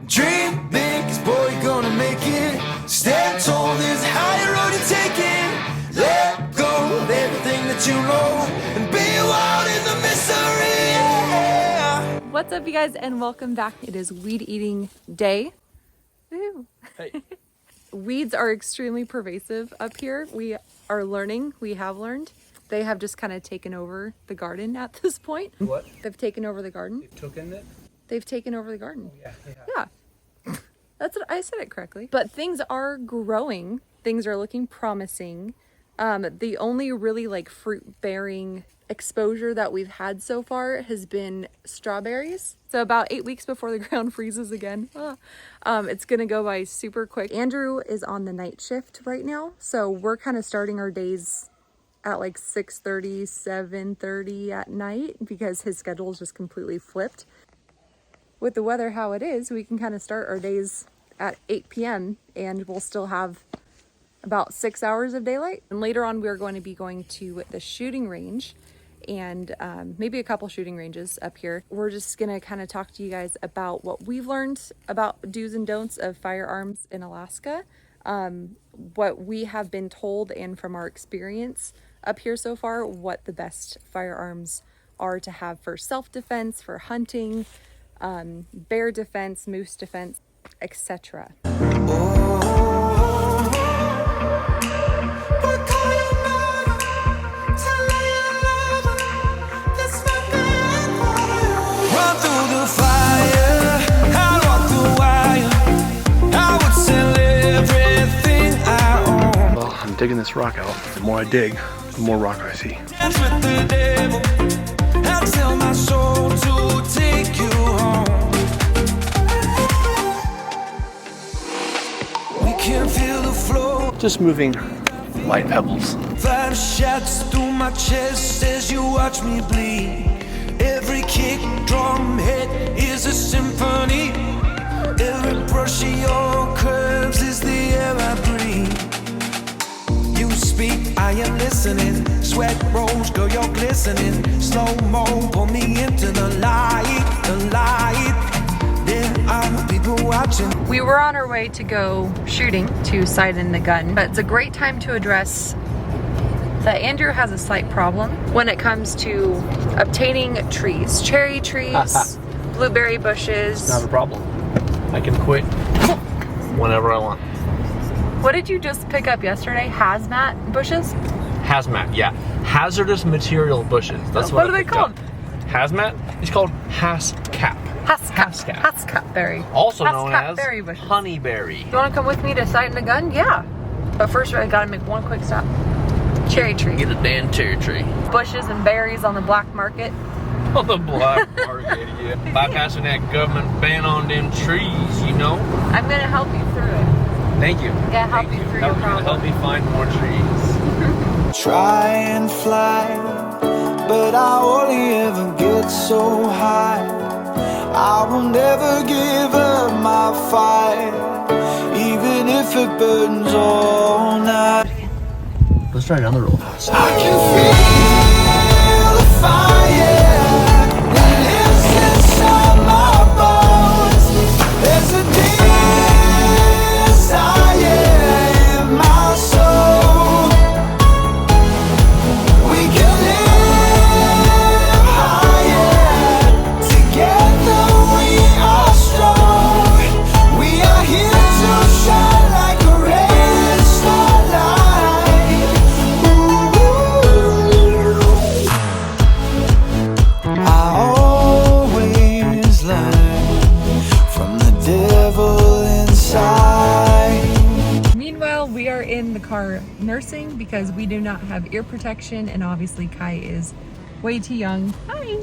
Dream big, 'cause boy, you're gonna make it. Stand tall, there's a higher road you're taking. Let go of everything that you know and be wild in the mystery. Yeah. What's up, you guys, and welcome back. It is weed eating day. Woo. Hey. Weeds are extremely pervasive up here. We are learning. We have learned. They have just kind of taken over the garden at this point. What? They've taken over the garden. You took in it? They've taken over the garden. Yeah, they have. Yeah. That's what I said it correctly. But things are growing. Things are looking promising. The only really like fruit bearing exposure that we've had so far has been strawberries. So about 8 weeks before the ground freezes again, it's gonna go by super quick. Andrew is on the night shift right now, so we're kind of starting our days at like 6:30, 7:30 at night because his schedule is just completely flipped. With the weather how it is, we can kind of start our days at 8 p.m. and we'll still have about 6 hours of daylight. And later on, we're going to be going to the shooting range and maybe a couple shooting ranges up here. We're just gonna kind of talk to you guys about what we've learned about do's and don'ts of firearms in Alaska, what we have been told and from our experience up here so far, what the best firearms are to have for self-defense, for hunting, bear defense, moose defense, etc. Well, I'm digging this rock out. The more I dig, the more rock I see. Just moving light pebbles. Fire shots through my chest as you watch me bleed. Every kick, drum hit is a symphony. Every brush of your curves is the air I breathe. You speak, I am listening. Sweat rolls, girl, you're glistening. Slow-mo, pull me into the light, the light. There are people watching. We were on our way to go shooting to sight in the gun, but it's a great time to address that Andrew has a slight problem when it comes to obtaining trees. Cherry trees, blueberry bushes. Not a problem. I can quit whenever I want. What did you just pick up yesterday? Hazmat bushes? Hazmat, yeah. Hazardous material bushes. That's What I are they picked called? up. Hazmat? It's called Hascap. Hascap. Hascap berry. Also known Hascap as berry bushes. honeyberry. You want to come with me to sight in the gun? Yeah. But first, I gotta make one quick stop. Cherry tree. Get a damn cherry tree. Bushes and berries on the black market. On the black market, yeah. Bypassing that government ban on them trees, you know. I'm gonna help you through it. Thank you. Yeah, help you through your problem. Help me find more trees. Try and fly, but I only ever get so high. I will never give up my fight, even if it burns all night. Let's try another roll. I can feel the fire that lives inside my bones. There's a desire in my soul. We can live higher. Together we are strong. We are here to shine like a ray of starlight. I always learn from the devil inside. Meanwhile, we are in the car nursing because we do not have ear protection, and obviously Kai is way too young. Hi!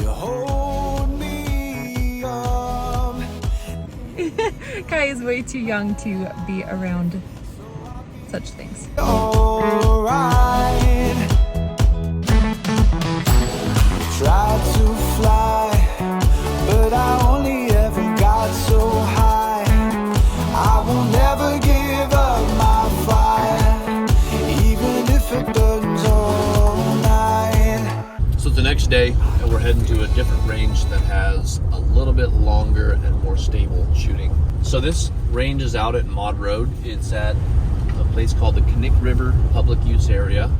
You hold me up. Kai is way too young to be around such things. Alright. Tried to fly, but I only ever got so high. I will never give up my fire, even if it burns all night. So the next day, we're heading to a different range that has a little bit longer and more stable shooting. So this range is out at Maud Road. It's at a place called the Knik River Public Use Area.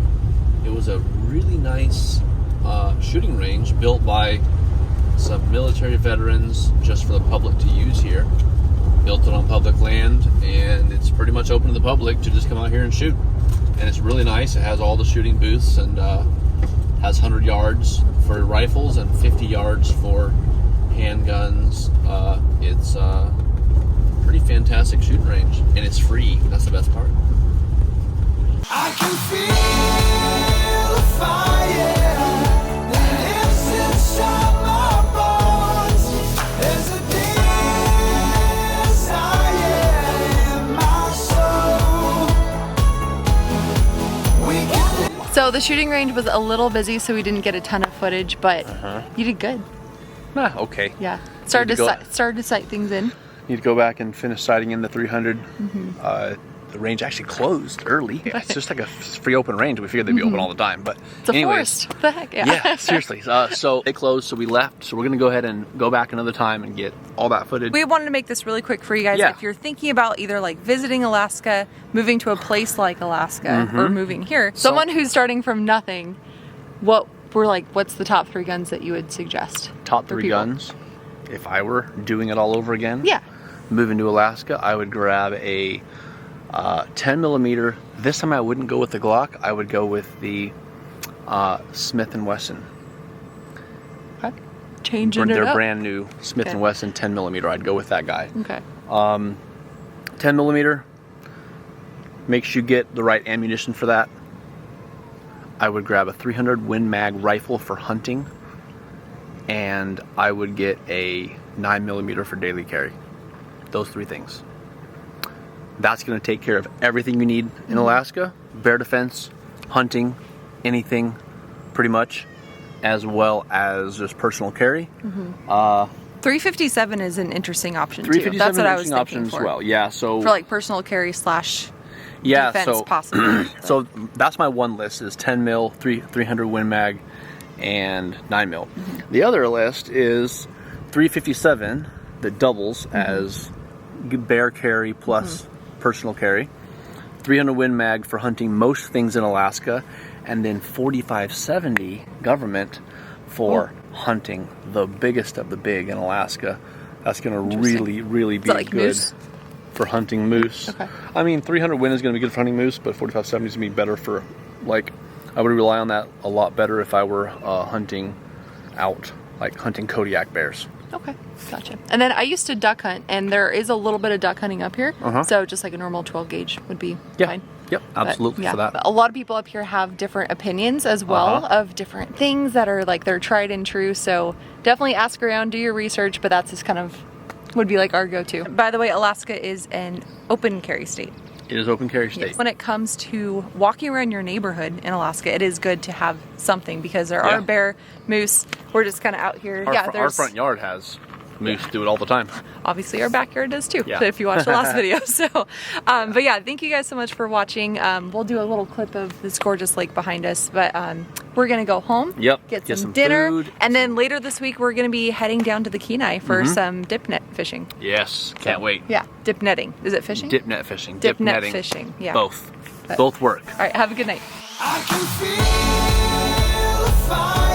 It was a really nice shooting range built by some military veterans just for the public to use here. Built it on public land, and it's pretty much open to the public to just come out here and shoot. And it's really nice. It has all the shooting booths and has 100 yards for rifles and 50 yards for handguns. It's a pretty fantastic shooting range, and it's free. That's the best part. I can feel the fire that lives inside my bones. There's a desire in my soul. We can. So the shooting range was a little busy, so we didn't get a ton of footage, but you did good. Okay. Yeah. Started to sight things in. Need to go back and finish sighting in the 300. The range actually closed early. It's just like a free open range. We figured they'd be open all the time, but It's a forest. What the heck? yeah, seriously. So they closed, so we left. So we're gonna go ahead and go back another time and get all that footage. We wanted to make this really quick for you guys. Yeah. If you're thinking about either like visiting Alaska, moving to a place like Alaska, or moving here, someone who's starting from nothing, what's the top 3 guns that you would suggest? Top for 3 people? guns. If I were doing it all over again, Yeah. moving to Alaska, I would grab a 10 millimeter. This time I wouldn't go with the Glock. I would go with the Smith & Wesson. Okay. Changing it Their up. brand new Smith & Wesson 10 millimeter. I'd go with that guy. Okay. 10 millimeter. Make sure you get the right ammunition for that. I would grab a 300 Win Mag rifle for hunting, and I would get a 9 millimeter for daily carry. Those 3 things. That's going to take care of everything you need in Alaska. Bear defense, hunting, anything, pretty much, as well as just personal carry. 357 is an interesting option too. 357 That's what I was interesting thinking option for. as well. Yeah, so For like personal carry / yeah, defense, so possibly. so that's my one list is 10 mil, 300 Win Mag, and 9 mil. The other list is 357 that doubles as bear carry plus personal carry, 300 Win Mag for hunting most things in Alaska, and then 4570 government for hunting the biggest of the big in Alaska. That's going to really be like good moose? for hunting moose. Okay. I mean, 300 Win is going to be good for hunting moose, but 4570 is going to be better for, like, I would rely on that a lot better if I were hunting out, like hunting Kodiak bears. Okay, gotcha. And then I used to duck hunt, and there is a little bit of duck hunting up here. So just like a normal 12 gauge would be fine. Yep, absolutely for that. But a lot of people up here have different opinions as well of different things that are like they're tried and true. So definitely ask around, do your research, but that's just kind of would be like our go-to. By the way, Alaska is an open carry state. It is open carry state. Yes. When it comes to walking around your neighborhood in Alaska, it is good to have something because there are bear, moose. We're just kind of out here. Our front yard has moose. Do it all the time. Obviously, our backyard does too. Yeah. If you watched the last video. So, but yeah, thank you guys so much for watching. We'll do a little clip of this gorgeous lake behind us, but we're gonna go home. Yep. Get some dinner, food. and then later this week we're gonna be heading down to the Kenai for some dip net fishing. Yes, can't wait. Yeah, dip netting. Is it fishing? Dip net fishing. Dip net netting. fishing. Yeah. Both work. All right. Have a good night. I can feel the fire.